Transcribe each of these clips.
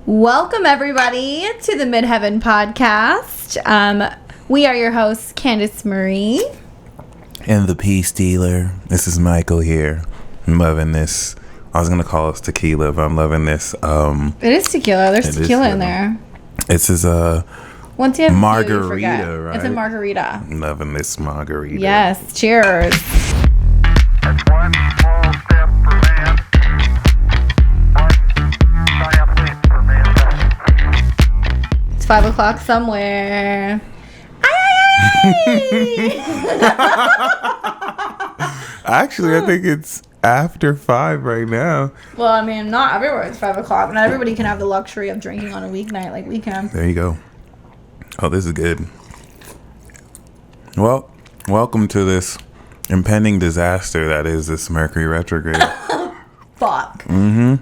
Welcome, everybody, to the Midheaven podcast. We are your hosts, Candace Marie. And the Peace Dealer. This is Michael here. I'm loving this. I was going to call it tequila, but I'm loving this. It is tequila. There's tequila in there. This is Once you have margarita, right? It's a margarita. I'm loving this margarita. Yes. Cheers. That's one small step for man, one giant leap for mankind. It's 5 o'clock somewhere. Actually, I think it's after 5 right now. Well, I mean, not everywhere it's 5 o'clock. Not everybody can have the luxury of drinking on a weeknight like we can. There you go. Oh, this is good. Well, welcome to this impending disaster that is this Mercury retrograde. Fuck.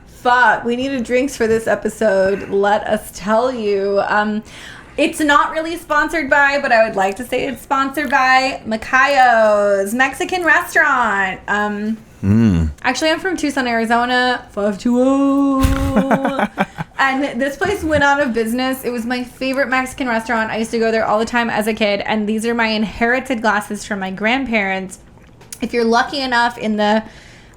Fuck. We needed drinks for this episode. Let us tell you. It's not really sponsored by, but I would like to say it's sponsored by Macayo's Mexican restaurant. Actually, I'm from Tucson, Arizona. 520. And this place went out of business. It was my favorite Mexican restaurant. I used to go there all the time as a kid. And these are my inherited glasses from my grandparents. If you're lucky enough in the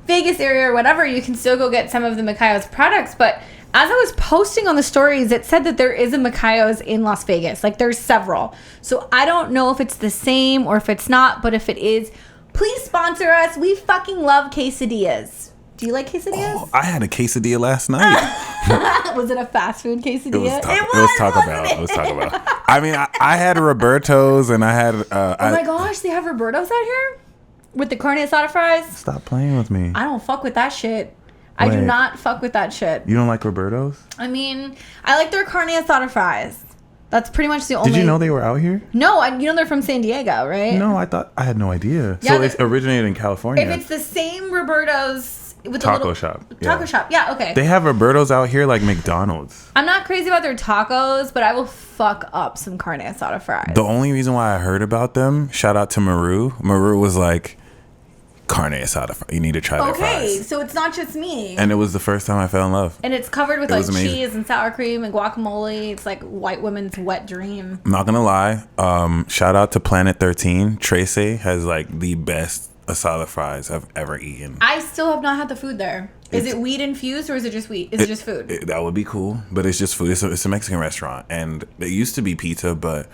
Vegas area or whatever, you can still go get some of the Macayo's products. But as I was posting on the stories, it said that there is a Macayo's in Las Vegas. Like, there's several. So I don't know if it's the same or if it's not. But if it is, please sponsor us. We fucking love quesadillas. Do you like quesadillas? Oh, I had a quesadilla last night. Was it a fast food quesadilla? It was Taco Bell. I mean, I had Roberto's and I had... oh my gosh, they have Roberto's out here? With the carne asada fries? Stop playing with me. I don't fuck with that shit. I do not fuck with that shit. You don't like Roberto's? I mean, I like their carne asada fries. That's pretty much the only... Did you know they were out here? No, you know they're from San Diego, right? No, I had no idea. Yeah, so it's originated in California. If it's the same Roberto's... with Taco shop. Taco shop. Yeah, okay. They have Roberto's out here like McDonald's. I'm not crazy about their tacos, but I will fuck up some carne asada fries. The only reason why I heard about them, shout out to Maru. Maru was like, carne asada fries. You need to try their fries. Okay, so it's not just me. And it was the first time I fell in love. And it's covered with It like was amazing. cheese and sour cream and guacamole. It's like white women's wet dream. I'm not gonna lie. Shout out to Planet 13. Tracy has like the best asada fries I've ever eaten. I still have not had the food there. Is it weed infused or is it just weed? Is it just food? That would be cool, but it's just food. It's a Mexican restaurant, and it used to be pizza, but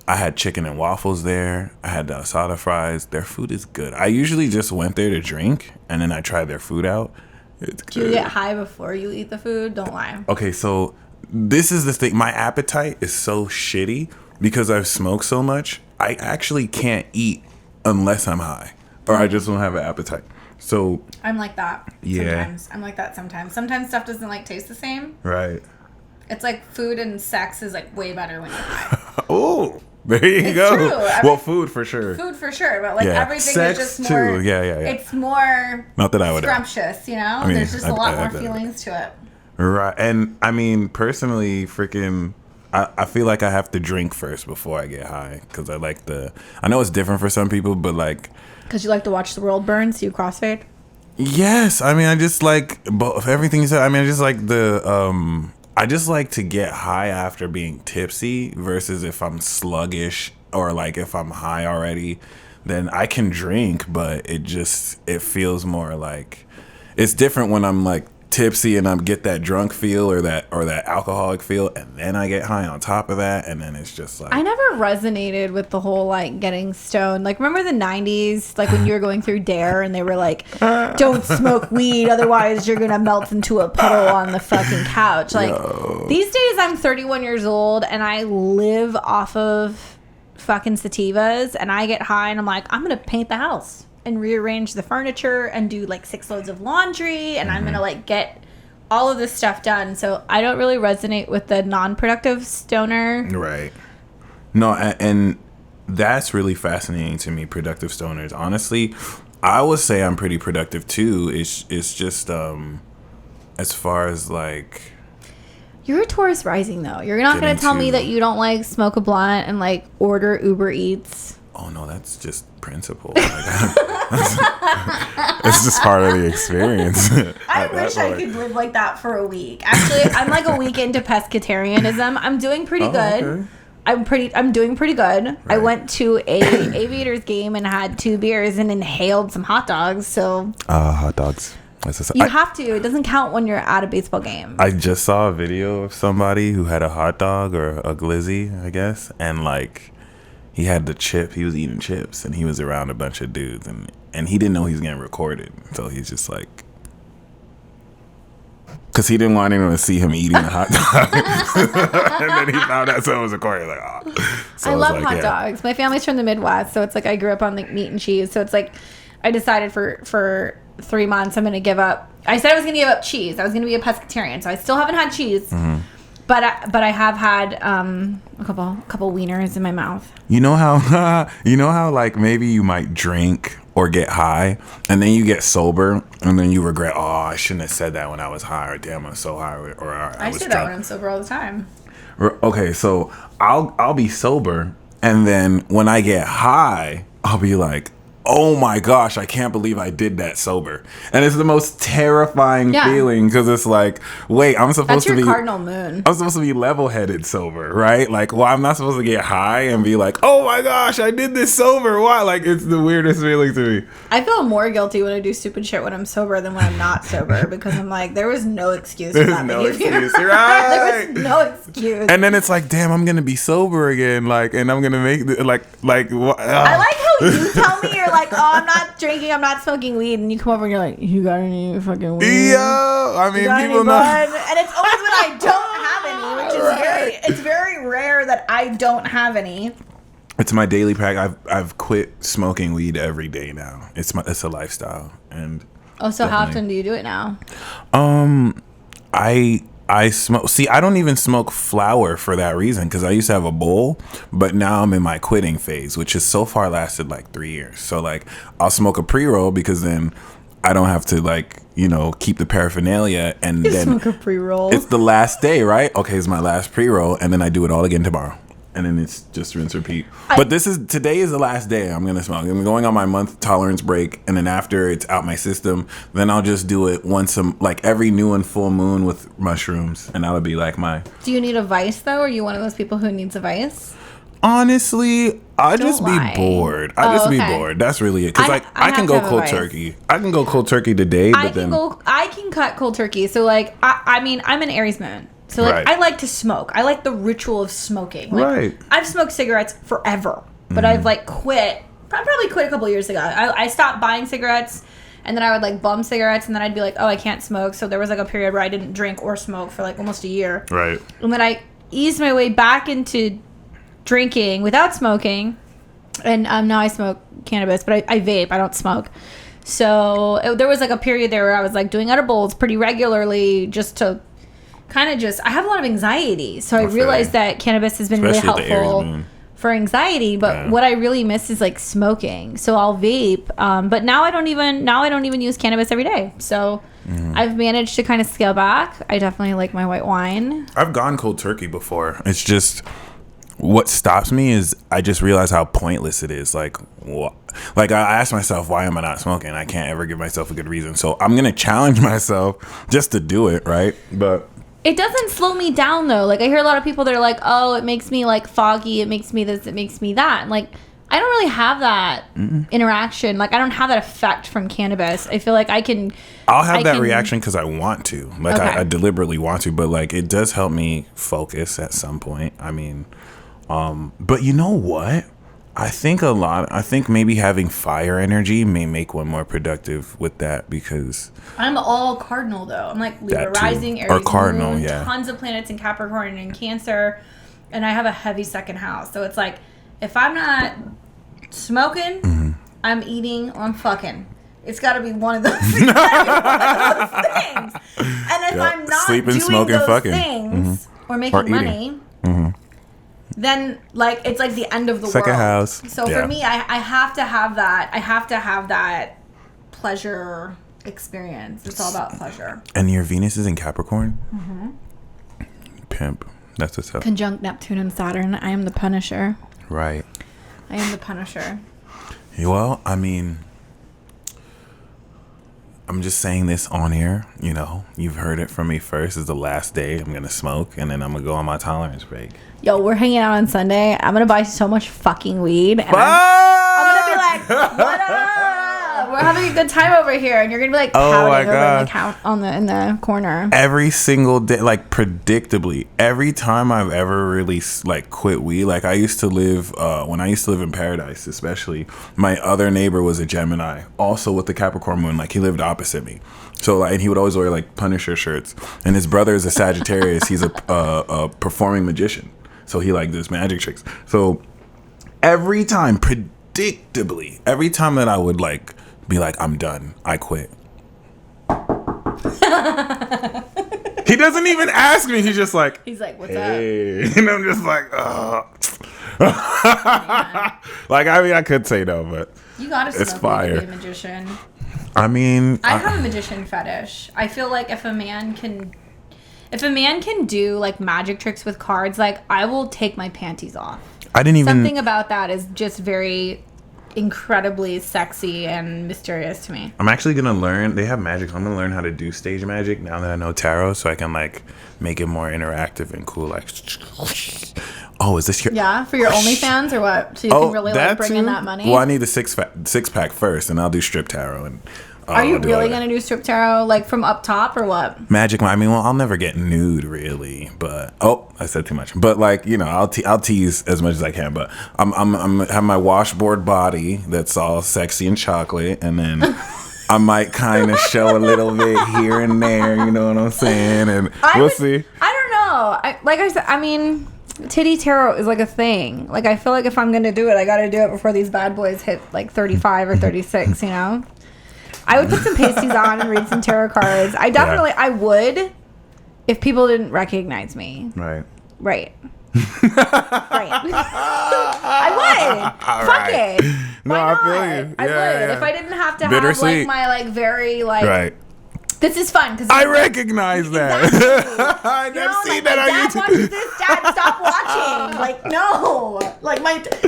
I had chicken and waffles there. I had the asada fries. Their food is good. I usually just went there to drink, and then I tried their food out. It's good. Do you get high before you eat the food? Don't lie. Okay, so this is the thing. My appetite is so shitty because I've smoked so much. I actually can't eat unless I'm high, or I just don't have an appetite. So I'm like that. Yeah. Sometimes. I'm like that sometimes. Sometimes stuff doesn't like taste the same. right. It's like food and sex is like way better when you're high. Oh, there you go. True. Well, food for sure. Food for sure, but like Yeah. everything Sex is just more. too. Yeah. It's more. Not that I would. Scrumptious, you know. mean, There's just a lot I- more I- feelings to it. Right. And I mean, personally, freaking, I feel like I have to drink first before I get high because I like I know it's different for some people, but like. Because you like to watch the world burn, so you crossfade. Yes. I mean, I just like both everything you said. I mean, I just like I just like to get high after being tipsy versus if I'm sluggish or like if I'm high already, then I can drink, but it feels more like it's different when I'm like tipsy and I get that drunk feel or that alcoholic feel, and then I get high on top of that, and then it's just like I never resonated with the whole like getting stoned. Like, remember the 90s, like when you were going through Dare and they were like, don't smoke weed, otherwise you're gonna melt into a puddle on the fucking couch. Like, these days I'm 31 years old and I live off of fucking sativas, and I get high and I'm like, I'm gonna paint the house and rearrange the furniture and do like 6 loads of laundry, and I'm gonna like get all of this stuff done. So I don't really resonate with the non-productive stoner. right. No, and that's really fascinating to me. Productive stoners, honestly, I would say I'm pretty productive too. It's just as far as like. You're a Taurus rising though. You're not gonna tell me that you don't like smoke a blunt and like order Uber Eats. oh no, that's just principle. Like, it's just part of the experience. I wish I could live like that for a week. Actually, I'm like a week into pescatarianism. I'm doing pretty good. Okay. I'm doing pretty good. Right. I went to a Aviators game and had 2 beers and inhaled some hot dogs. So Hot dogs. you have to. It doesn't count when you're at a baseball game. I just saw a video of somebody who had a hot dog or a glizzy, I guess, and like he had the chip. He was eating chips, and he was around a bunch of dudes, and he didn't know he was getting recorded, so he's just like, because he didn't want anyone to see him eating the hot dog, and then he found out someone was recording. Like, oh. So I love like, hot dogs. My family's from the Midwest, so it's like I grew up on like meat and cheese. So it's like I decided for 3 months I'm going to give up. I said I was going to give up cheese. I was going to be a pescatarian, so I still haven't had cheese. Mm-hmm. But I have had a couple wieners in my mouth. You know how like maybe you might drink or get high and then you get sober and then you regret, oh, I shouldn't have said that when I was high, or damn, I'm so high, or I was say drunk. that when I'm sober all the time. Okay, so I'll be sober, and then when I get high, I'll be like, oh my gosh, I can't believe I did that sober. And it's the most terrifying feeling, because it's like, wait, I'm supposed to be cardinal moon. I'm supposed to be level-headed sober, right? Like, well, I'm not supposed to get high and be like, oh my gosh, I did this sober. Why? Like, it's the weirdest feeling to me. I feel more guilty when I do stupid shit when I'm sober than when I'm not sober, because I'm like, there was no excuse for that behavior. Excuse, right? There was no excuse. And then it's like, damn, I'm gonna be sober again, like, and I'm gonna make like. I like how you tell me you're like, oh, I'm not drinking, I'm not smoking weed, and you come over and you're like, you got any fucking weed? Yo, I mean, people know. And it's always when I don't have any, which is it's very rare that I don't have any. It's my daily practice. I've quit smoking weed every day now. It's a lifestyle, and so how often do you do it now? I smoke. See, I don't even smoke flower for that reason, because I used to have a bowl, but now I'm in my quitting phase, which has so far lasted like 3 years. So like, I'll smoke a pre-roll because then I don't have to like, keep the paraphernalia, and then smoke a pre-roll. It's the last day, right? Okay, it's my last pre-roll, and then I do it all again tomorrow. And then it's just rinse, repeat. But today is the last day I'm going to smoke. I'm going on my month tolerance break. And then after it's out my system, then I'll just do it like every new and full moon with mushrooms. And that'll be like Do you need a vice though? Are you one of those people who needs a vice? Honestly, I just be bored. Be bored. That's really it. Because I can go cold turkey. I can go cold turkey today, but I can cut cold turkey. So like, I mean, I'm an Aries moon. So, like, I like to smoke. I like the ritual of smoking. Like, right. I've smoked cigarettes forever, but I've, like, quit. I probably quit a couple years ago. I stopped buying cigarettes, and then I would, like, bum cigarettes, and then I'd be like, oh, I can't smoke. So there was, like, a period where I didn't drink or smoke for, like, almost a year. Right. And then I eased my way back into drinking without smoking, and now I smoke cannabis, but I vape. I don't smoke. So there was, like, a period there where I was, like, doing edibles pretty regularly just to I have a lot of anxiety, so I realized that cannabis has been really helpful for anxiety, but what I really miss is like smoking. So I'll vape, but now I don't even use cannabis every day. So I've managed to kind of scale back. I definitely like my white wine. I've gone cold turkey before. It's just, what stops me is I just realize how pointless it is. Like, what? Like, I ask myself, why am I not smoking? I can't ever give myself a good reason. So I'm gonna challenge myself just to do it, right? But it doesn't slow me down though. Like, I hear a lot of people that are like, oh, it makes me like foggy, it makes me this, it makes me that. And like, I don't really have that interaction. Like, I don't have that effect from cannabis. I feel like I'll have that reaction because I want to. Like, I deliberately want to, but like, it does help me focus at some point. I mean, but you know what? I think maybe having fire energy may make one more productive with that, because I'm all cardinal though. I'm like Libra rising, Aries, or cardinal, moon, tons of planets in Capricorn and in Cancer, and I have a heavy second house. So it's like, if I'm not smoking, I'm eating, or I'm fucking. It's got to be one of those things. And if I'm not sleeping, doing smoking, those fucking things or making money, then like it's like the end of the second world. House. So for me, I have to have that. I have to have that pleasure experience. It's all about pleasure. And your Venus is in Capricorn? Pimp. That's what's up. Conjunct Neptune and Saturn. I am the Punisher. Right. I am the Punisher. Well, I mean, I'm just saying this on air. You know, you've heard it from me first. It's the last day I'm going to smoke, and then I'm going to go on my tolerance break. Yo, we're hanging out on Sunday. I'm going to buy so much fucking weed. And I'm going to be like, what up? We're having a good time over here. And you're going to be like pouting over in the corner. Every single day, like predictably, every time I've ever really like quit weed, like I used to live, when I used to live in Paradise, especially, my other neighbor was a Gemini, also with the Capricorn moon. Like he lived opposite me. So like, and he would always wear like Punisher shirts. And his brother is a Sagittarius. He's a performing magician. So he like does magic tricks. So every time, predictably, every time that I would like be like, I'm done, I quit. He doesn't even ask me. He's just like, what's hey. Up? And I'm just like, oh. Like, I mean, I could say no, but you gotta it's fire. To be a magician. I mean, I have a magician fetish. I feel like if a man can do like magic tricks with cards, like I will take my panties off. Something about that is just very incredibly sexy and mysterious to me. I'm actually gonna learn. They have magic. I'm gonna learn how to do stage magic now that I know tarot, so I can like make it more interactive and cool. Like, oh, is this your for your OnlyFans or what? So you can really like bring in that money. Well, I need a six pack first, and I'll do strip tarot. And are you really gonna do strip tarot like from up top or what? Magic. I mean, well, I'll never get nude really, but I said too much. But like, you know, I'll tease as much as I can. But I'm have my washboard body that's all sexy and chocolate, and then I might kind of show a little bit here and there. You know what I'm saying? And we'll see. I don't know. Like I said, I mean, titty tarot is like a thing. Like I feel like if I'm gonna do it, I gotta do it before these bad boys hit like 35 or 36. You know. I would put some pasties on and read some tarot cards. I would if people didn't recognize me. Right. Right. I would. Fuck it. No, I feel you. I would. If I didn't have to have like my like very like. Right. This is fun because I recognize that. Exactly. I've seen that on YouTube. Dad watches this. Dad, stop watching. Like no. Like my sister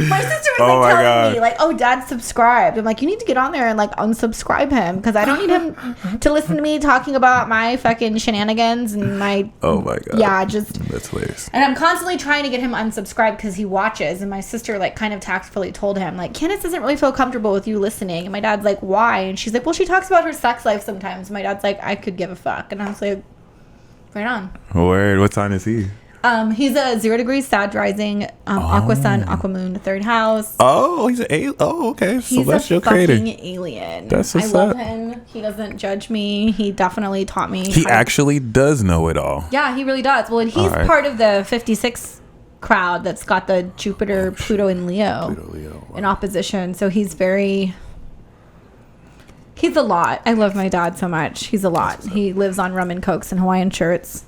was like telling me like, oh, Dad subscribed. I'm like, you need to get on there and like unsubscribe him because I don't need him to listen to me talking about my fucking shenanigans and my. Oh my god. Yeah, just. That's hilarious. And I'm constantly trying to get him unsubscribed because he watches. And my sister like kind of tactfully told him like, Candace doesn't really feel comfortable with you listening. And my dad's like, why? And she's like, well, she talks about her sex life sometimes. And my dad's like, I could give a fuck. And I was like, right on. Word. What sign is he? He's a 0 degrees Sag rising, Aqua Sun, Aqua Moon, 3rd house. Oh, he's an alien. Oh, okay. He's celestial creator. Fucking alien. That's what's I love him. He doesn't judge me. He definitely taught me. He actually does know it all. Yeah, he really does. Well, and he's part of the 56 crowd that's got the Jupiter, Pluto, and Leo, in opposition. So he's very. He's a lot. I love my dad so much. He's a lot. He lives on rum and cokes and Hawaiian shirts.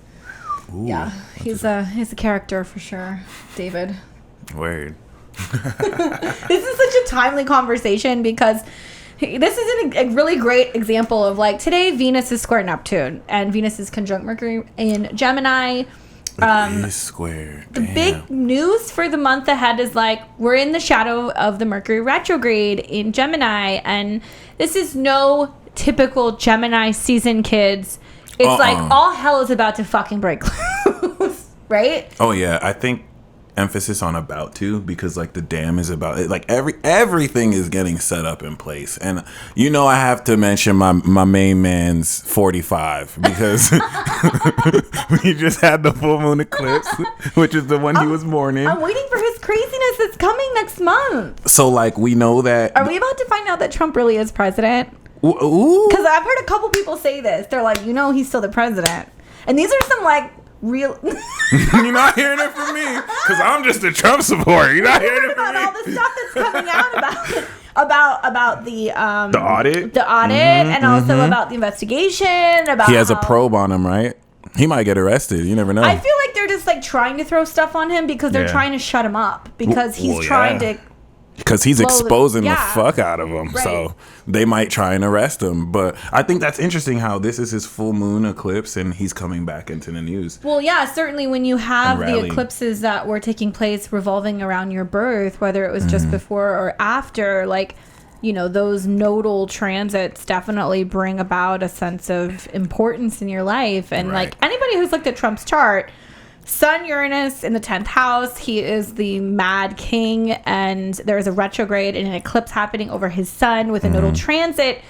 Ooh, yeah, he's a character for sure, David. Word. This is such a timely conversation because this is a really great example of like today Venus is square Neptune and Venus is conjunct Mercury in Gemini. It is square. The big news for the month ahead is like we're in the shadow of the Mercury retrograde in Gemini, and this is no typical Gemini season, kids. It's like all hell is about to fucking break loose, right? Oh yeah, I think emphasis on about to because like the dam is about it. Like everything is getting set up in place, and you know I have to mention my main man's 45 because we just had the full moon eclipse, which is the one he was born in. I'm waiting for his craziness that's coming next month. So like we know that. Are we about to find out that Trump really is president? Ooh. Because I've heard a couple people say this. They're like, you know, he's still the president. And these are some like real. You're not hearing it from me because I'm just a Trump supporter. You're not hearing it from me. All the stuff that's coming out about the audit, and also about the investigation. About he has a probe on him, right? He might get arrested. You never know. I feel like they're just like trying to throw stuff on him because they're trying to shut him up because he's trying to. because he's exposing the fuck out of them. Right. So they might try and arrest him. But I think that's interesting how this is his full moon eclipse and he's coming back into the news. Well, yeah, certainly when you have And the rallying. eclipses that were taking place revolving around your birth, whether it was just before or after, like, you know, those nodal transits definitely bring about a sense of importance in your life. And Right. like anybody who's looked at Trump's chart, Sun Uranus in the 10th house, he is the mad king, and there's a retrograde and an eclipse happening over his sun with a nodal transit.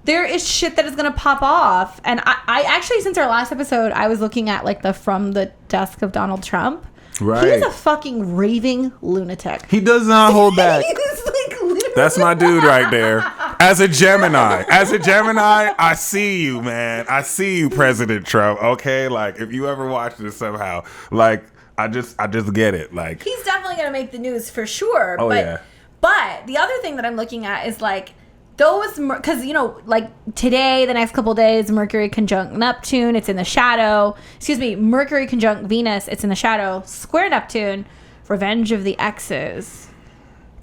There is shit that is going to pop off. And I actually, since our last episode, I was looking at like the From the Desk of Donald Trump. Right. He is a fucking raving lunatic. He does not hold back. He's like literally. That's my dude right there. As a Gemini, I see you, man. I see you, President Trump. Okay, like if you ever watch this somehow, like I just get it. Like He's definitely going to make the news for sure. Oh, but, yeah. But the other thing that I'm looking at is like those, because, you know, like today, the next couple days, Mercury conjunct Neptune, it's in the shadow. Excuse me, Mercury conjunct Venus, it's in the shadow. Square Neptune, revenge of the exes.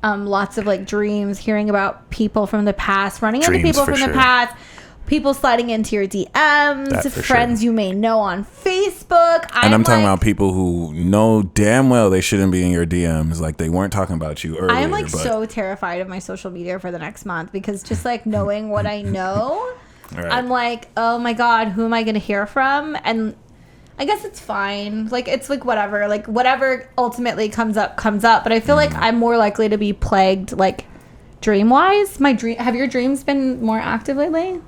Lots of like dreams, hearing about people from the past, running into Dreams people for from sure. the past, people sliding into your DMs, That for friends you may know on Facebook. And I'm talking about people who know damn well they shouldn't be in your DMs. Like they weren't talking about you earlier. I am like but, so terrified of my social media for the next month because just like knowing what I know, Right. I'm like, oh my God, who am I going to hear from? And I guess it's fine. Like, it's like whatever ultimately comes up. But I feel like I'm more likely to be plagued, like, dream-wise. Have your dreams been more active lately?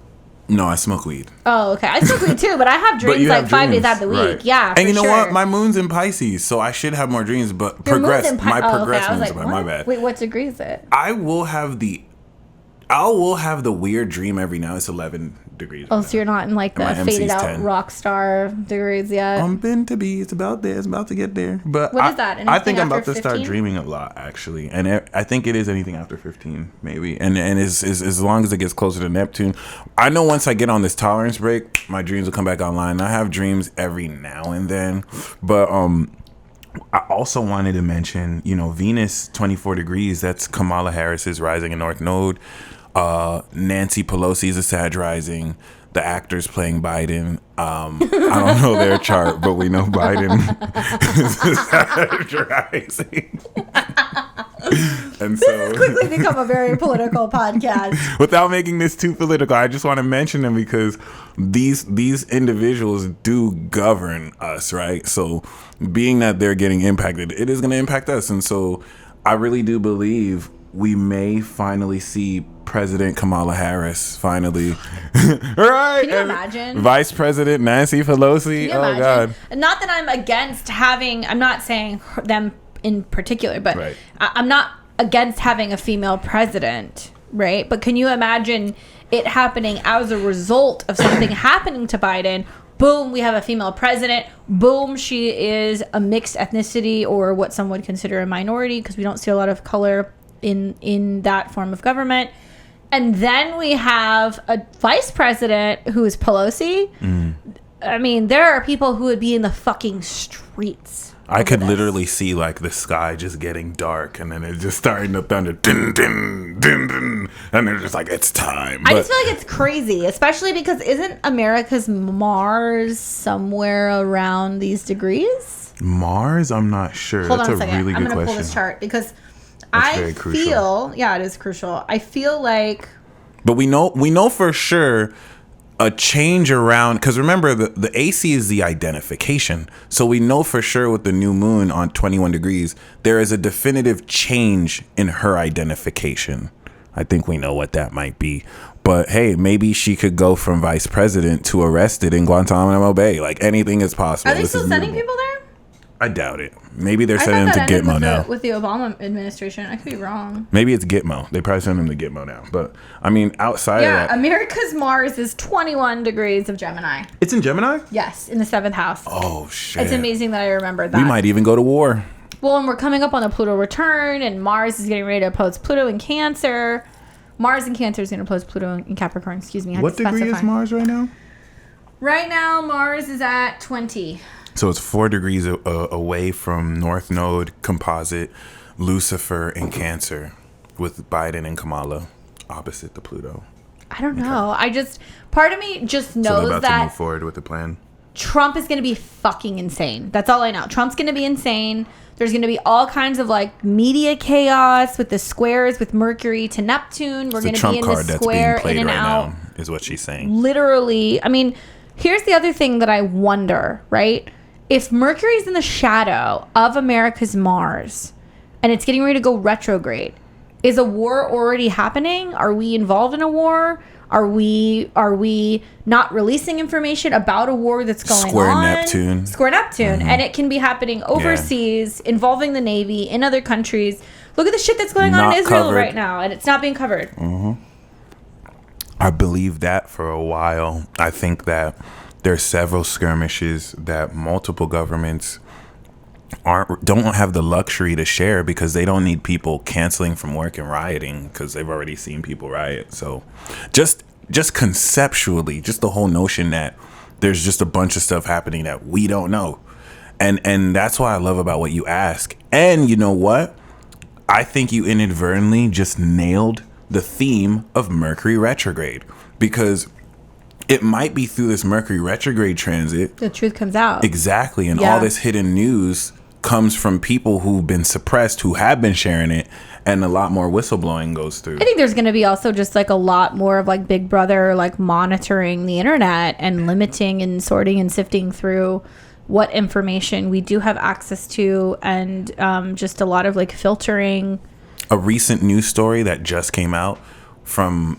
No, I smoke weed. Oh, okay. I smoke weed too, but I have dreams you like have 5 days dreams, out of the week. right. Yeah, And you know sure. what? My moon's in Pisces, so I should have more dreams. But Your moon's progress. in Pi- My oh, okay. progress I was moon's like, my what? bad. Wait, what degree is it? I will have the weird dream every now. It's 11 degrees. Oh, so you're not in like the My MC's faded out 10. rock star degrees yet? Bumping to be. It's about there. It's about to get there. But What is that? I think Anything I'm about after to start 15? dreaming a lot, actually. And I think it is anything after 15, maybe. And as long as it gets closer to Neptune. I know once I get on this tolerance break, my dreams will come back online. I have dreams every now and then. But I also wanted to mention, you know, Venus 24 degrees. That's Kamala Harris's rising in North Node. Nancy Pelosi is a Sag rising. The actors playing Biden. I don't know their chart, but we know Biden is a Sag rising. And so, Quickly become a very political podcast. without making this too political, I just want to mention them because these individuals do govern us, right? So, being that they're getting impacted, it is going to impact us. And so, I really do believe we may finally see President Kamala Harris finally. Right? Can you imagine? Vice President Nancy Pelosi. Can you Oh imagine? God. Not that I'm against having, I'm not saying them in particular, but Right. I'm not against having a female president, right? But can you imagine it happening as a result of something happening to Biden? Boom, we have a female president. Boom, she is a mixed ethnicity or what some would consider a minority because we don't see a lot of color in that form of government. And then we have a vice president who is Pelosi. I mean, there are people who would be in the fucking streets. I could over this. literally see like the sky just getting dark and then it's just starting to thunder, din, din, din, din, and they're just like, it's time. I But just feel like it's crazy, especially because isn't America's Mars somewhere around these degrees? Mars, I'm not sure. Hold That's on a a second. really I'm good going to question. pull this chart because very I crucial. feel, yeah, it is crucial. I feel like But we know for sure a change around, because remember the AC is the identification. So we know for sure with the new moon on 21 degrees, there is a definitive change in her identification. I think we know what that might be. But hey, maybe she could go from vice president to arrested in Guantanamo Bay. Like anything is possible. are they This still is sending beautiful. people there? I doubt it. Maybe they're I sending thought him that to ended Gitmo now. with the Obama administration. I could be wrong. Maybe it's Gitmo. They probably send him to Gitmo now. But I mean, outside Yeah, of that, America's Mars is 21 degrees of Gemini. it's in Gemini. Yes, in the 7th house. Oh shit! It's amazing that I remembered that. We might even go to war. Well, and we're coming up on the Pluto return, and Mars is getting ready to oppose Pluto in Cancer. Mars in Cancer is going to oppose Pluto in Capricorn. Excuse me. I had What to degree specify. is Mars right now? Right now, Mars is at 20. So it's 4 degrees away from North Node, Composite, Lucifer, and Cancer. with Biden and Kamala opposite the Pluto. I don't know. Part of me just So they're knows about to that move forward with the plan. Trump is going to be fucking insane. That's all I know. Trump's going to be insane. There's going to be all kinds of like media chaos with the squares with Mercury to Neptune. We're going to be in the square in and out. Now, is what she's saying. Literally. I mean, here's the other thing that I wonder, right? If Mercury's in the shadow of America's Mars and it's getting ready to go retrograde, is a war already happening? Are we involved in a war? Are we not releasing information about a war that's going Square on? Neptune. Square Neptune. And it can be happening overseas, involving the Navy, in other countries. Look at the shit that's going on Not in Israel covered. right now, and it's not being covered. I believed that for a while. I think that there's several skirmishes that multiple governments don't have the luxury to share because they don't need people canceling from work and rioting because they've already seen people riot. So just conceptually, just the whole notion that there's just a bunch of stuff happening that we don't know. And that's what I love about what you ask. And you know what? I think you inadvertently just nailed the theme of Mercury retrograde, because it might be through this Mercury retrograde transit The truth comes out. exactly, and Yeah. all this hidden news comes from people who've been suppressed, who have been sharing it, and a lot more whistleblowing goes through. I think there's going to be also just like a lot more of like Big Brother like monitoring the internet and limiting and sorting and sifting through what information we do have access to, and just a lot of like filtering. A recent news story that just came out from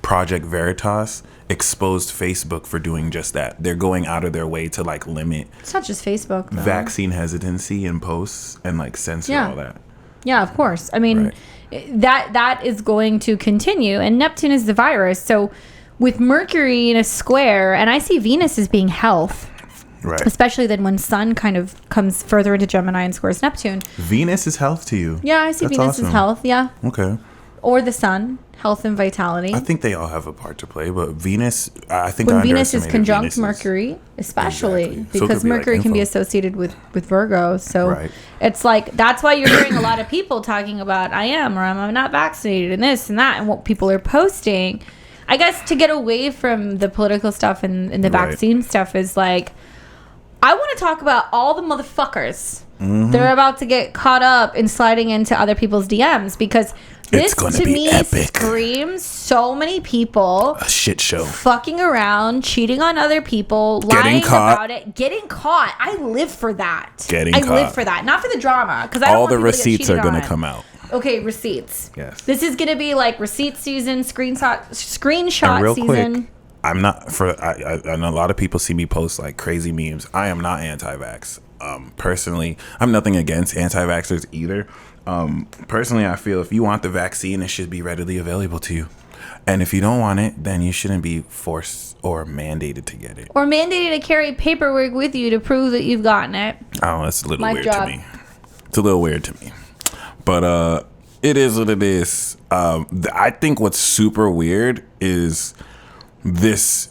Project Veritas exposed Facebook for doing just that. They're going out of their way to like limit It's not just Facebook though. vaccine hesitancy in posts and like censor all that. Yeah, of course. I mean, Right. that is going to continue, and Neptune is the virus. So with Mercury in a square, and I see Venus as being health, Right. especially then when Sun kind of comes further into Gemini and squares Neptune. Venus is health to you. Yeah, I see That's Venus awesome. as health, yeah. Okay. Or the Sun, health and vitality. I think they all have a part to play, but Venus, I think When I Venus is underestimated conjunct Venus's- Mercury, especially Exactly. So it because could be, like, Mercury can be info. associated with Virgo. So Right. it's like, that's why you're hearing a lot of people talking about I am or I'm not vaccinated and this and that, and what people are posting. I guess to get away from the political stuff and the Right. vaccine stuff is like, I want to talk about all the motherfuckers Mm-hmm. that are about to get caught up in sliding into other people's DMs, because this It's gonna to be me epic. screams so many people A shit show. fucking around, cheating on other people, Getting lying caught. about it, getting caught. I live for that. Getting I live caught. for that, not for the drama, because I don't All want the people to get receipts are cheated going to on. come out. Okay, receipts. Yes. This is gonna be like receipt season, screenshot And real season. quick, I'm not for. I know a lot of people see me post like crazy memes. I am not anti-vax. Personally, I'm nothing against anti-vaxxers either. Personally, I feel if you want the vaccine, it should be readily available to you. And if you don't want it, then you shouldn't be forced or mandated to get it. Or mandated to carry paperwork with you to prove that you've gotten it. Oh, that's a little My weird job. to me. It's a little weird to me. But it is what it is. I think what's super weird is this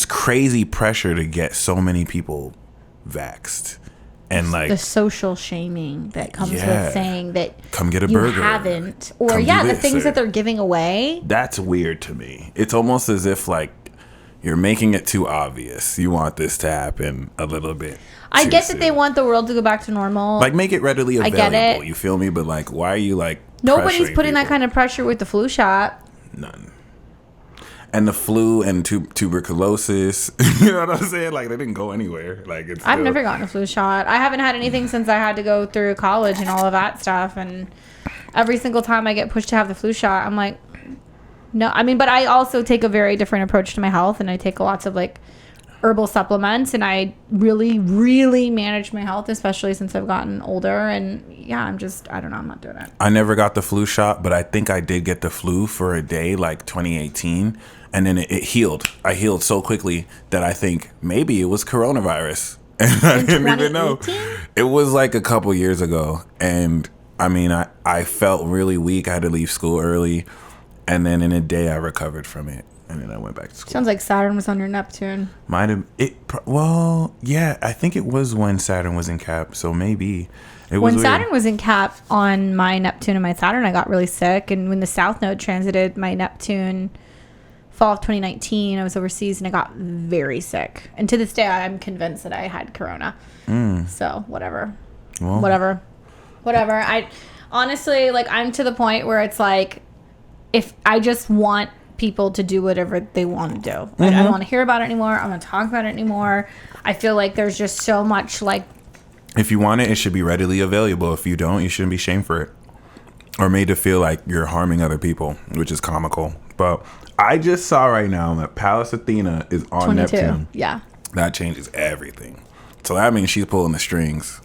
crazy pressure to get so many people vaxxed. And like The social shaming that comes Yeah. with saying that Come get a you burger. haven't, or Come do the this, things or- that they're giving away. that's weird to me. It's almost as if like you're making it too obvious. You want this to happen a little bit. I too get that they soon. want the world to go back to normal. Like make it readily I available. get it. You feel me? But like, why are you like Nobody's pressuring putting that people? kind of pressure with the flu shot. None. And the flu and tuberculosis, you know what I'm saying? Like they didn't go anywhere. Like it's. I've still- never gotten a flu shot. I haven't had anything since I had to go through college and all of that stuff. And every single time I get pushed to have the flu shot, I'm like, no. I mean, but I also take a very different approach to my health, and I take lots of like herbal supplements, and I really, really manage my health, especially since I've gotten older. And yeah, I don't know, I'm not doing it. I never got the flu shot, but I think I did get the flu for a day, like 2018, and then it healed. I healed so quickly that I think maybe it was coronavirus, and I didn't even know. 2018? It was like a couple years ago, and I mean, I felt really weak. I had to leave school early, and then in a day I recovered from it. and then I went back to school. Sounds like Saturn was on your Neptune. Might have well, yeah, I think it was when Saturn was in Cap, so maybe it was When weird. Saturn was in Cap on my Neptune and my Saturn, I got really sick. And when the South Node transited my Neptune fall of 2019, I was overseas and I got very sick. And to this day, I'm convinced that I had corona. So whatever. Well, Whatever. I honestly, like, I'm to the point where it's like, if I just want people to do whatever they want to do. I don't want to hear about it anymore. I don't want to talk about it anymore. I feel like there's just so much, like, if you want it, it should be readily available. If you don't, you shouldn't be shamed for it or made to feel like you're harming other people, which is comical. But I just saw right now that Pallas Athena is on 22. Neptune. Yeah. That changes everything. So that means she's pulling the strings.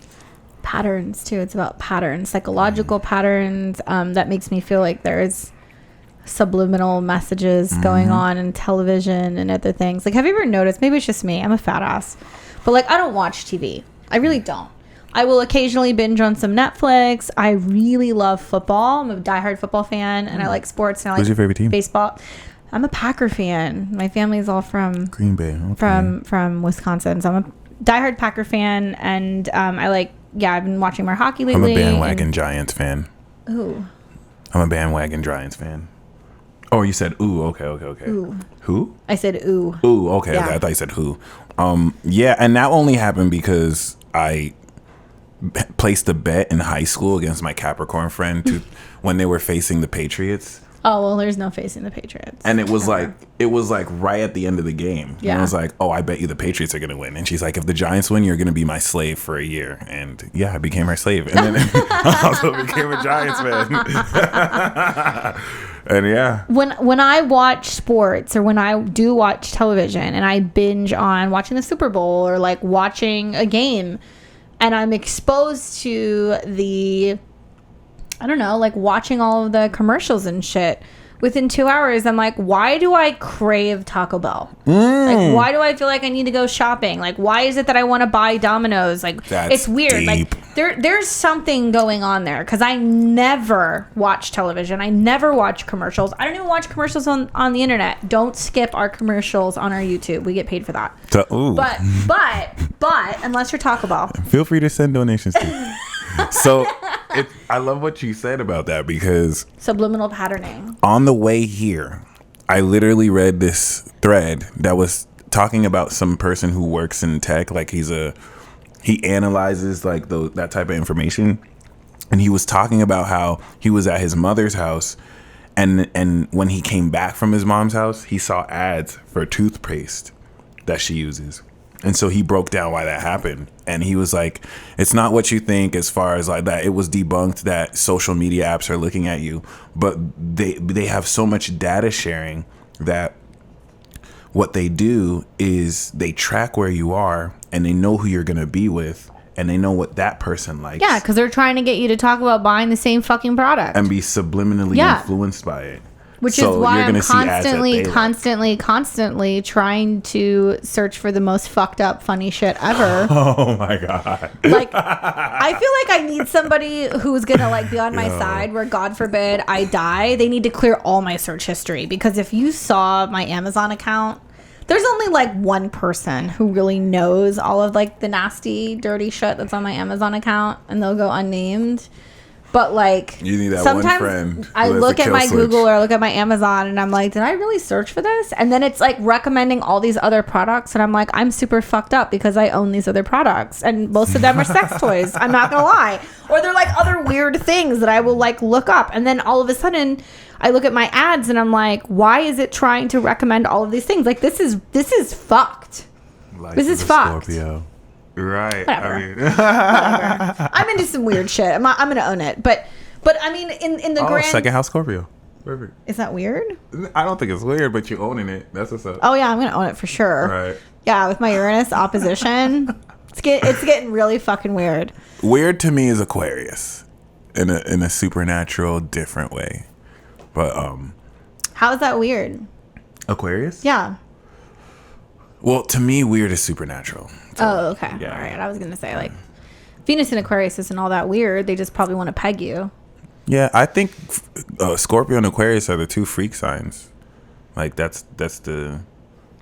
Patterns too. It's about patterns, psychological patterns. That makes me feel like there's subliminal messages going on in television and other things. Like, have you ever noticed? Maybe it's just me. I'm a fat ass, but like, I don't watch TV. I really don't. I will occasionally binge on some Netflix. I really love football. I'm a diehard football fan, and I like sports. And I like Who's your favorite team? Baseball. I'm a Packer fan. My family's all from Green Bay. Okay. from Wisconsin, so I'm a diehard Packer fan, and I like. Yeah, I've been watching more hockey I'm lately. a bandwagon Giants fan. Ooh. I'm a bandwagon Giants fan. Oh, you said ooh. Okay. Ooh. Who? I said ooh. Ooh. Okay. Yeah. I thought you said who. Yeah, and that only happened because I placed a bet in high school against my Capricorn friend when they were facing the Patriots. Oh, well, there's no facing the Patriots. And it was ever. like right at the end of the game. Yeah. And I was like, oh, I bet you the Patriots are going to win. And she's like, if the Giants win, you're going to be my slave for a year. And yeah, I became her slave. And then I also became a Giants fan. And yeah. When I watch sports or when I do watch television and I binge on watching the Super Bowl or like watching a game and I'm exposed to the, I don't know, like watching all of the commercials and shit. Within 2 hours, I'm like, why do I crave Taco Bell? Like, why do I feel like I need to go shopping? Like, why is it that I want to buy Domino's? Like, That's it's weird. deep. Like, there's something going on there because I never watch television. I never watch commercials. I don't even watch commercials on the internet. Don't skip our commercials on our YouTube. We get paid for that. So, ooh. But unless you're Taco Bell. Feel free to send donations too. So I love what you said about that because Subliminal patterning. on the way here, I literally read this thread that was talking about some person who works in tech. Like he analyzes like that type of information. And he was talking about how he was at his mother's house. And when he came back from his mom's house, he saw ads for toothpaste that she uses. And so he broke down why that happened. And he was like, it's not what you think as far as like that. It was debunked that social media apps are looking at you. But they have so much data sharing that what they do is they track where you are and they know who you're going to be with. And they know what that person likes. Yeah, because they're trying to get you to talk about buying the same fucking product. And be subliminally influenced by it. Which So is why you're I'm gonna see ads that they like. constantly trying to search for the most fucked up, funny shit ever. Oh my God. Like, I feel like I need somebody who's gonna like be on my side where, God forbid, I die. They need to clear all my search history because if you saw my Amazon account, there's only like one person who really knows all of like the nasty, dirty shit that's on my Amazon account, and they'll go unnamed. But like, You need that sometimes one friend who I has look the at kill my switch. Google or I look at my Amazon and I'm like, did I really search for this? And then it's like recommending all these other products, and I'm like, I'm super fucked up because I own these other products, and most of them are sex toys. I'm not gonna lie, or they're like other weird things that I will like look up, and then all of a sudden I look at my ads and I'm like, why is it trying to recommend all of these things? Like, this is fucked. Life This is of a fucked. Scorpio. Right. Whatever. I mean, Whatever. I'm into some weird shit. I'm gonna own it, but I mean, in the grand, second house Scorpio. Perfect. is that weird? I don't think it's weird, but you owning it. That's what's up. Oh yeah, I'm gonna own it for sure. Right. Yeah, with my Uranus opposition, it's getting really fucking weird. Weird to me is Aquarius, in a supernatural different way, but How is that weird? Aquarius. Yeah. Well, to me, weird is supernatural. So, Oh, okay. yeah. All right. I was gonna say like Venus in Aquarius isn't all that weird. They just probably want to peg you. Yeah, I think Scorpio and Aquarius are the two freak signs. Like that's the.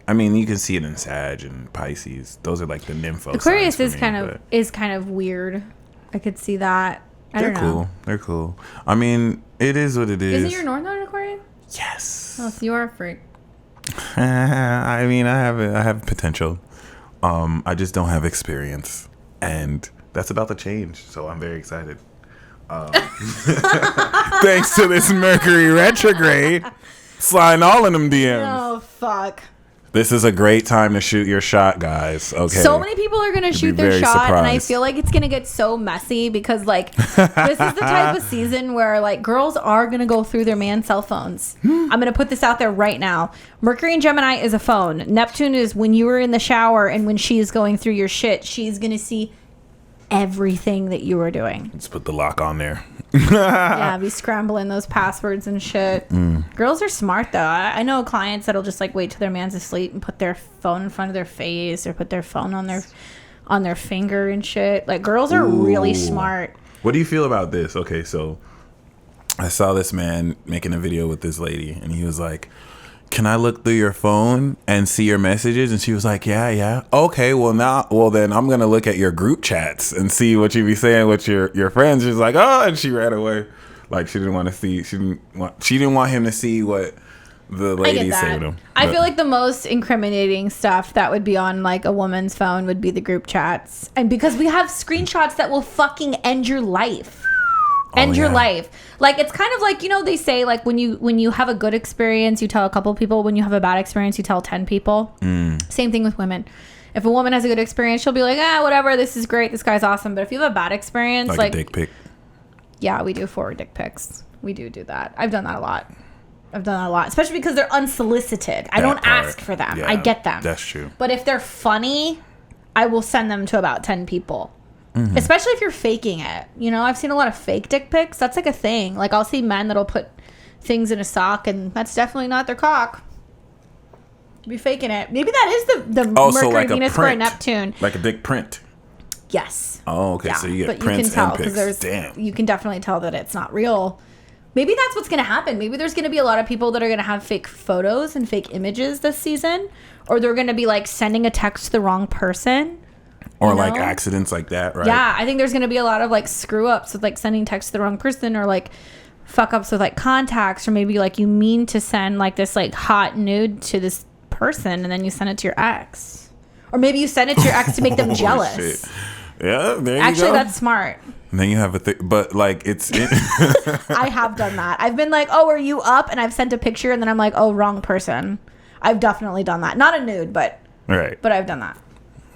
I mean, you can see it in Sag and Pisces. Those are like the nympho. Aquarius signs is for me, is kind of weird. I could see that. I don't know. Cool. They're cool. I mean, it is what it is. Isn't your North Node Aquarius? Yes. Oh, so you are a freak. I mean, I have potential. I just don't have experience, and that's about to change. So I'm very excited. Thanks to this Mercury retrograde, sliding all in them DMs. Oh fuck. This is a great time to shoot your shot, guys. Okay. So many people are going to shoot their shot, and I feel like it's going to get so messy because, like, this is the type of season where, like, girls are going to go through their man's cell phones. I'm going to put this out there right now. Mercury in Gemini is a phone. Neptune is when you were in the shower and when she's going through your shit, she's going to see everything that you were doing. Let's put the lock on there. Yeah, be scrambling those passwords and shit. Girls are smart though. I know clients that'll just like wait till their man's asleep and put their phone in front of their face or put their phone on their finger and shit. Like girls are really smart. What do you feel about this? Okay, so I saw this man making a video with this lady, and he was like, "Can I look through your phone and see your messages?" And she was like, yeah. Okay, well then I'm gonna look at your group chats and see what you be saying with your friends. She's like, oh, and she ran away. Like she didn't want to see. She didn't want him to see what the lady said to him. I feel like the most incriminating stuff that would be on like a woman's phone would be the group chats, and because we have screenshots that will fucking end your life. Your life. Like it's kind of like, you know, they say like when you have a good experience you tell a couple people, when you have a bad experience you tell 10 people. Same thing with women. If a woman has a good experience she'll be like, whatever, this is great, this guy's awesome. But if you have a bad experience, like a dick pic. Yeah, we do forward dick pics. We do that. I've done that a lot, especially because they're unsolicited. I don't ask for them. I get them. That's true. But if they're funny, I will send them to about 10 people. Especially if you're faking it. You know, I've seen a lot of fake dick pics. That's like a thing. Like I'll see men that'll put things in a sock and that's definitely not their cock. Be faking it. Maybe that is the Mercury, like Venus, a for a print. Neptune. Like a dick print. Yes. Oh, okay. Yeah. So you get but prints you can tell and pics. because Damn. You can definitely tell that it's not real. Maybe that's what's going to happen. Maybe there's going to be a lot of people that are going to have fake photos and fake images this season. Or they're going to be like sending a text to the wrong person. Or like accidents like that, right? Yeah, I think there's going to be a lot of like screw ups with like sending text to the wrong person or like fuck ups with like contacts, or maybe like you mean to send like this like hot nude to this person and then you send it to your ex. Or maybe you send it to your ex to make them jealous. Shit. Yeah, there you go. Actually, that's smart. And then you have a thing, but like it's. I have done that. I've been like, oh, are you up? And I've sent a picture and then I'm like, oh, wrong person. I've definitely done that. Not a nude, but. Right. But I've done that.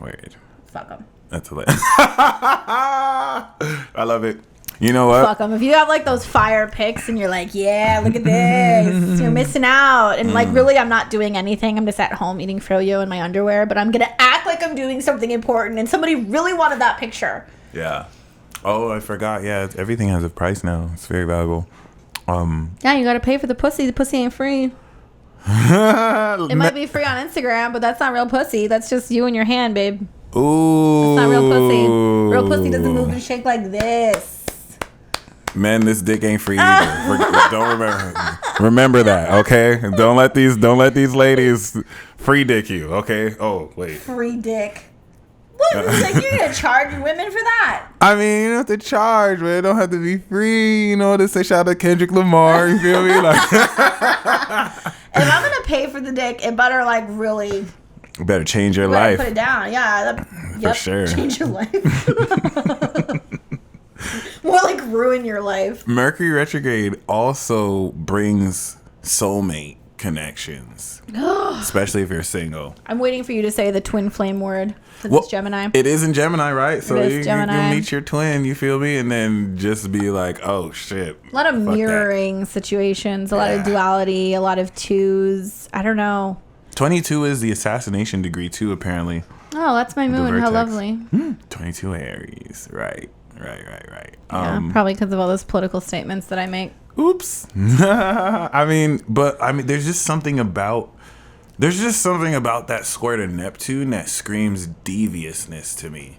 Weird. Fuck them. That's hilarious. I love it. You know what? Fuck them. If you have like those fire pics and you're like, yeah, look at this, you're missing out. And like, really, I'm not doing anything. I'm just at home eating froyo in my underwear, but I'm going to act like I'm doing something important. And somebody really wanted that picture. Yeah. Oh, I forgot. Yeah, everything has a price now. It's very valuable. Yeah, you got to pay for the pussy. The pussy ain't free. It might be free on Instagram, but that's not real pussy. That's just you and your hand, babe. Ooh. That's not real pussy. Real pussy doesn't move and shake like this. Man, this dick ain't free either. Don't remember that, okay? Don't let these ladies free dick you, okay? Oh, wait. Free dick. What? Like you're gonna charge women for that? I mean, you don't have to charge, man. It don't have to be free. You know what to say? Shout out to Kendrick Lamar. You feel me? Like, if I'm gonna pay for the dick, it better like really. You better change your life. Put it down, yeah. For sure. Change your life. More like ruin your life. Mercury retrograde also brings soulmate connections, especially if you're single. I'm waiting for you to say the twin flame word since it's Gemini. It is in Gemini, right? So you Gemini. meet your twin, you feel me? And then just be like, oh, shit. A lot of mirroring situations, a lot of duality, a lot of twos. I don't know. 22 is the assassination degree, too, apparently. Oh, that's my moon. How lovely. 22 Aries. Right. Yeah, probably because of all those political statements that I make. Oops. I mean, there's just something about that square to Neptune that screams deviousness to me.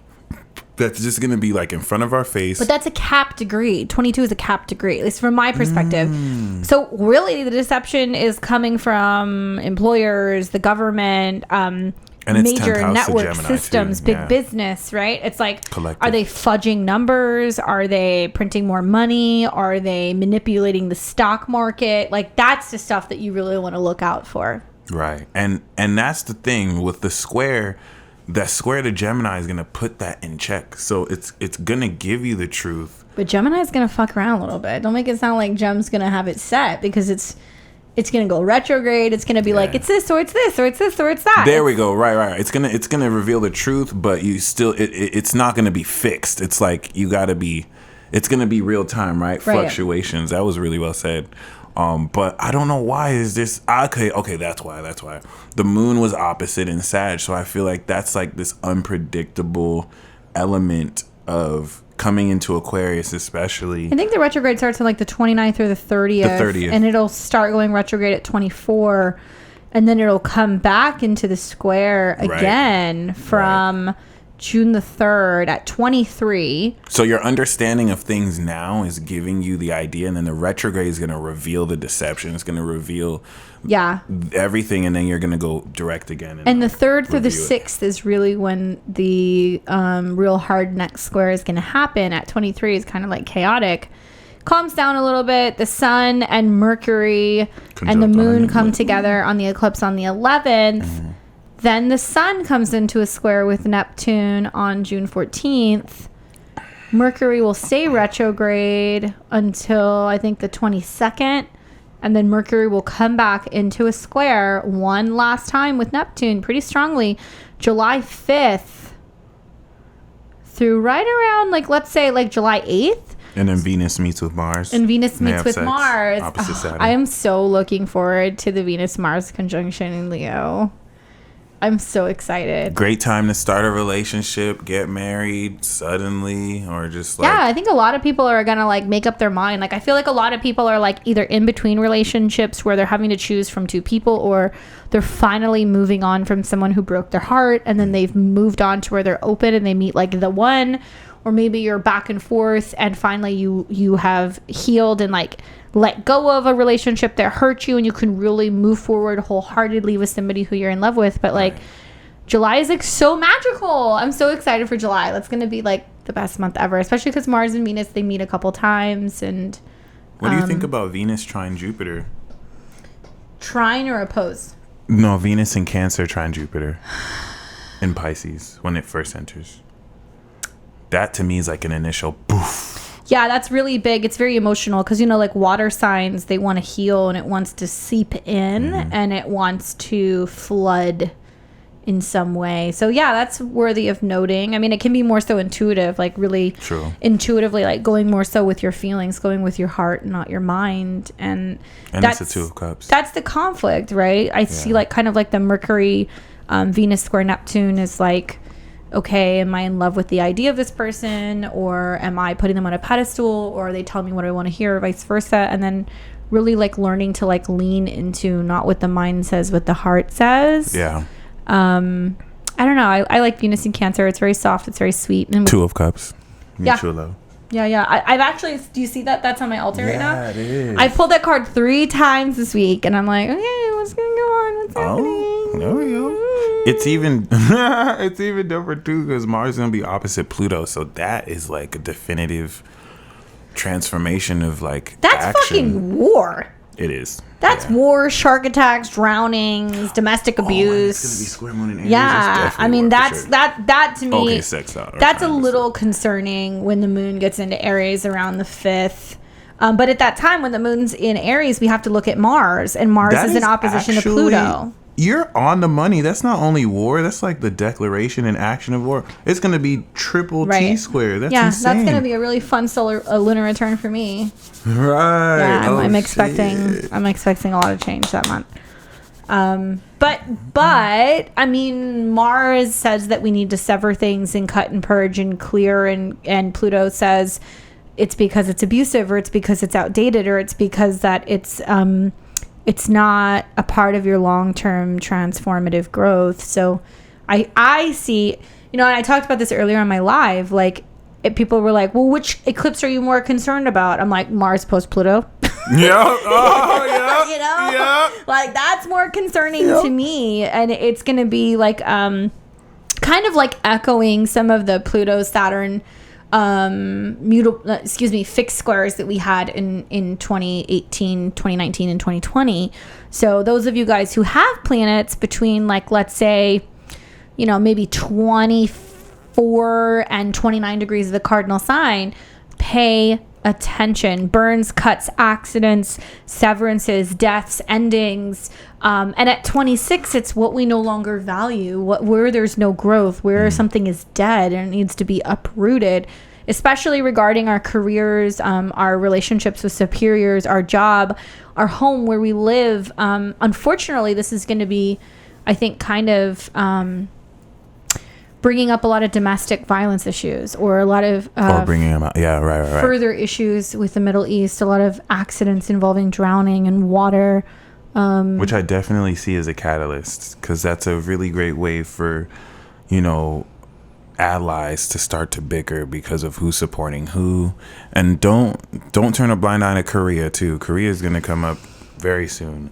that's just going to be like in front of our face. But that's a capped degree. 22 is a capped degree, at least from my perspective. So really the deception is coming from employers, the government, And it's major 10th house to network Gemini, systems, too. big Yeah. business, right? It's like, Collective. are they fudging numbers? Are they printing more money? Are they manipulating the stock market? Like, that's the stuff that you really want to look out for. Right. And that's the thing with the square. That square to Gemini is going to put that in check. So it's going to give you the truth. But Gemini's going to fuck around a little bit. Don't make it sound like Gem's going to have it set, because it's going to go retrograde. It's going to be like, it's this or it's this or it's this or it's that. There we go. Right. It's gonna reveal the truth, but you still it's not gonna be fixed. It's like it's gonna be real time, right? Fluctuations. That was really well said. But I don't know why is this okay, that's why. The moon was opposite in Sag, so I feel like that's like this unpredictable element of coming into Aquarius, especially. I think the retrograde starts on like the 29th or the 30th. The 30th. And it'll start going retrograde at 24. And then it'll come back into the square again from June the 3rd at 23. So your understanding of things now is giving you the idea, and then the retrograde is going to reveal the deception. It's going to reveal everything, and then you're going to go direct again. And the 3rd through the review 6th is really when the real hard next square is going to happen. At 23 is kind of like chaotic. Calms down a little bit. The sun and Mercury and the moon come together on the eclipse on the 11th. Then the sun comes into a square with Neptune on June 14th. Mercury will stay retrograde until I think the 22nd. And then Mercury will come back into a square one last time with Neptune pretty strongly July 5th through right around, like, let's say like July 8th. And then Venus meets with Mars. And Venus meets with sex, Mars. opposite Saturn. I am so looking forward to the Venus-Mars conjunction in Leo. I'm so excited. Great time to start a relationship, get married suddenly, or just like... Yeah, I think a lot of people are going to like make up their mind. Like, I feel like a lot of people are like either in between relationships where they're having to choose from two people, or they're finally moving on from someone who broke their heart, and then they've moved on to where they're open and they meet like the one. Or maybe you're back and forth and finally you have healed and like let go of a relationship that hurt you, and you can really move forward wholeheartedly with somebody who you're in love with. But like July is like so magical. I'm so excited for July. That's going to be like the best month ever, especially because Mars and Venus, they meet a couple times. And what do you think about Venus trine Jupiter? Trine or oppose? No, Venus in Cancer trine Jupiter in Pisces when it first enters. That to me is like an initial poof. Yeah, that's really big. It's very emotional because, you know, like water signs, they want to heal and it wants to seep in and it wants to flood in some way. So yeah, that's worthy of noting. I mean, it can be more so intuitive, like really intuitively, like going more so with your feelings, going with your heart, not your mind. And that's it's the Two of Cups. That's the conflict, right? I see like kind of like the Mercury, Venus square Neptune is like, okay, am I in love with the idea of this person, or am I putting them on a pedestal, or are they telling me what I want to hear, or vice versa? And then really like learning to like lean into not what the mind says, what the heart says. Yeah. I don't know. I like Venus in Cancer. It's very soft. It's very sweet. And Two of Cups. Mutual love. Yeah. I've actually, do you see that? That's on my altar right now. Yeah, it is. I pulled that card 3 times this week, and I'm like, okay, what's going to go on? What's happening? There we go. It's even it's even different too because Mars is gonna be opposite Pluto, so that is like a definitive transformation of like that's action. fucking war. It is. That's war, shark attacks, drownings, domestic abuse. It's gonna be square moon in Aries. Yeah, I mean that to me. Okay, sex out. That's a little concerning when the moon gets into Aries around the 5th. But at that time, when the moon's in Aries, we have to look at Mars, and Mars is in opposition to Pluto. You're on the money. That's not only war. That's like the declaration and action of war. It's going to be triple T square. That's insane. That's going to be a really fun lunar return for me. Right. Yeah, I'm expecting a lot of change that month. But I mean, Mars says that we need to sever things and cut and purge and clear, and Pluto says it's because it's abusive, or it's because it's outdated, or it's because that it's not a part of your long-term transformative growth. So I see and I talked about this earlier on my live. Like, people were like, well, which eclipse are you more concerned about? I'm like, Mars post Pluto. Yeah. Oh, yeah. Yeah. Like, that's more concerning to me. And it's going to be like, kind of like echoing some of the Pluto Saturn fixed squares that we had in 2018, 2019, and 2020. So those of you guys who have planets between, like, let's say, maybe 24 and 29 degrees of the cardinal sign, pay attention. Burns, cuts, accidents, severances, deaths, endings. And at 26, it's what we no longer value, where there's no growth, where something is dead and it needs to be uprooted, especially regarding our careers, our relationships with superiors, our job, our home where we live. Unfortunately, this is going to be, I think, kind of bringing up a lot of domestic violence issues, or a lot of or bringing them out. Yeah, right. Further issues with the Middle East, a lot of accidents involving drowning and water. Which I definitely see as a catalyst, because that's a really great way for, allies to start to bicker because of who's supporting who. And don't turn a blind eye to Korea too. Korea is going to come up very soon.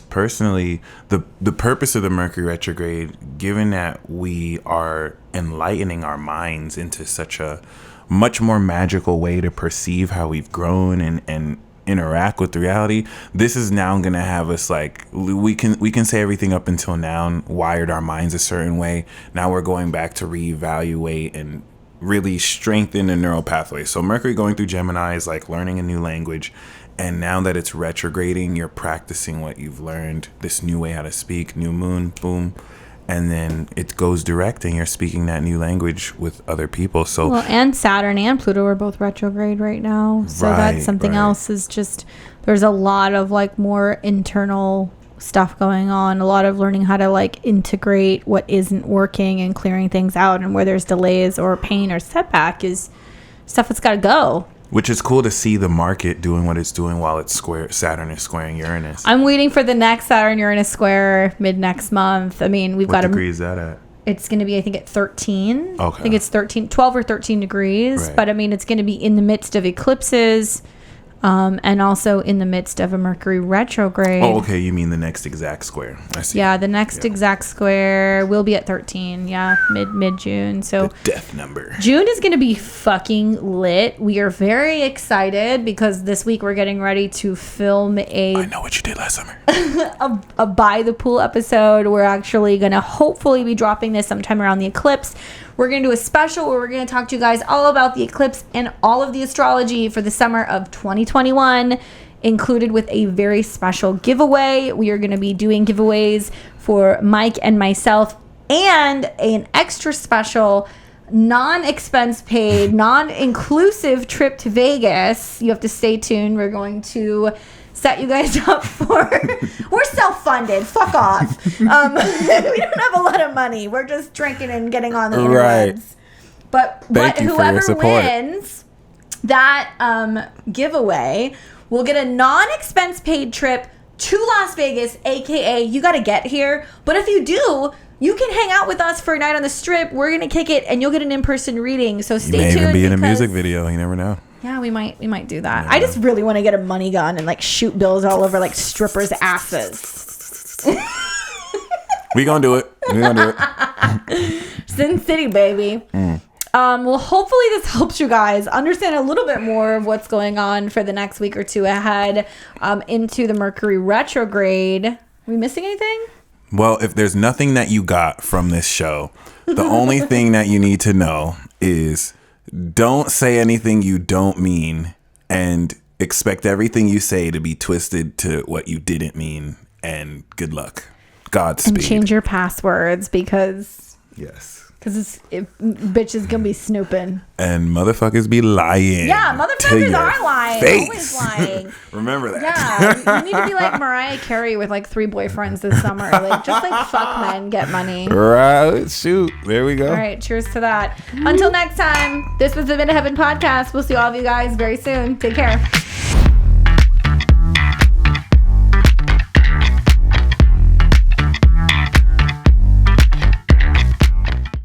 Personally, the purpose of the Mercury retrograde, given that we are enlightening our minds into such a much more magical way to perceive how we've grown and interact with reality, this is now going to have us, like, we can say everything up until now wired our minds a certain way. Now we're going back to reevaluate and really strengthen the neural pathways. So Mercury going through Gemini is like learning a new language. And now that it's retrograding, you're practicing what you've learned, this new way how to speak, new moon, boom. And then it goes direct and you're speaking that new language with other people. So, well, and Saturn and Pluto are both retrograde right now. So that's something else, is just, there's a lot of, like, more internal stuff going on. A lot of learning how to, like, integrate what isn't working and clearing things out. And where there's delays or pain or setback is stuff that's got to go. Which is cool to see the market doing what it's doing while it's Saturn is squaring Uranus. I'm waiting for the next Saturn-Uranus square mid next month. I mean, what degree is that at? It's going to be, I think, at 13. Okay. I think it's 12 or 13 degrees. Right. But, I mean, it's going to be in the midst of eclipses, and also in the midst of a Mercury retrograde. Oh, okay. You mean the next exact square. I see. Yeah, the next exact square will be at 13. Yeah, mid-June. So the death number. June is going to be fucking lit. We are very excited because this week we're getting ready to film I know what you did last summer. a by the pool episode. We're actually going to hopefully be dropping this sometime around the eclipse. We're going to do a special where we're going to talk to you guys all about the eclipse and all of the astrology for the summer of 2021, included with a very special giveaway. We are going to be doing giveaways for Mike and myself, and an extra special non-expense paid, non-inclusive trip to Vegas. You have to stay tuned. We're going to set you guys up for... We're self-funded. Fuck off. We don't have a lot of money. We're just drinking and getting on the interwebs. But whoever wins that giveaway will get a non-expense paid trip to Las Vegas, aka you got to get here. But if you do, you can hang out with us for a night on the Strip. We're gonna kick it, and you'll get an in-person reading. So stay tuned. You may even be in a music video. You never know. Yeah, we might do that. I just really want to get a money gun and, like, shoot bills all over, like, strippers' asses. We gonna do it. Sin City, baby. Well, hopefully this helps you guys understand a little bit more of what's going on for the next week or two ahead, into the Mercury retrograde. Are we missing anything? Well, if there's nothing that you got from this show, the only thing that you need to know is don't say anything you don't mean, and expect everything you say to be twisted to what you didn't mean. And good luck. Godspeed. And change your passwords because... Yes. Because bitches gonna be snooping. And motherfuckers be lying. Yeah, motherfuckers are lying. Face. Always lying. Remember that. Yeah, you need to be like Mariah Carey with, like, 3 boyfriends this summer. Like, just, like, fuck men, get money. Right. Shoot. There we go. All right. Cheers to that. Until next time, this was the Been to Heaven podcast. We'll see all of you guys very soon. Take care.